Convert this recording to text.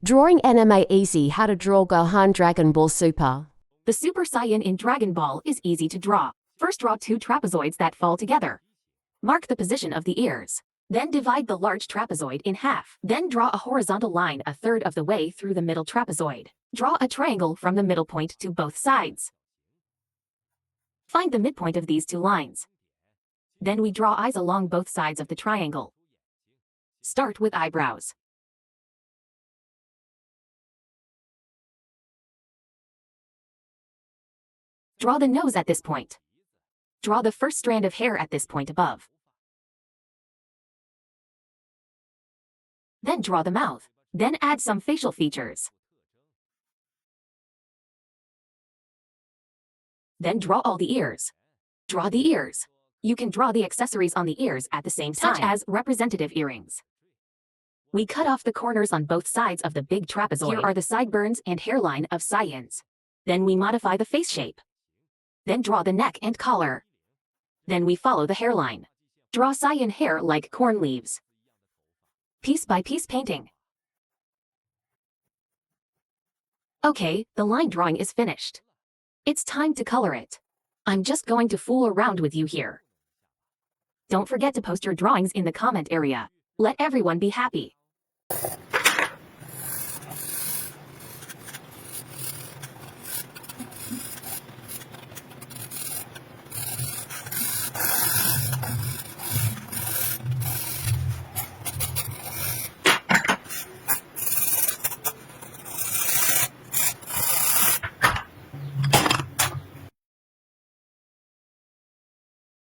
Drawing anime easy. How to draw Gohan Dragon Ball Super. The Super Saiyan in Dragon Ball is easy to draw. First, draw two trapezoids that fall together. Mark the position of the ears. Then divide the large trapezoid in half. Then draw a horizontal line a third of the way through the middle trapezoid. Draw a triangle from the middle point to both sides. Find the midpoint of these two lines. Then we draw eyes along both sides of the triangle. Start with eyebrows. Draw the nose at this point. Draw the first strand of hair at this point above. Then draw the mouth. Then add some facial features. Then draw all the ears. Draw the ears. You can draw the accessories on the ears at the same time, such as representative earrings. We cut off the corners on both sides of the big trapezoid. Here are the sideburns and hairline of Saiyans. Then we modify the face shape. Then draw the neck and collar. Then we follow the hairline. Draw Saiyan hair like corn leaves. Piece by piece painting. Okay, the line drawing is finished. It's time to color it. I'm just going to fool around with you here. Don't forget to post your drawings in the comment area. Let everyone be happy.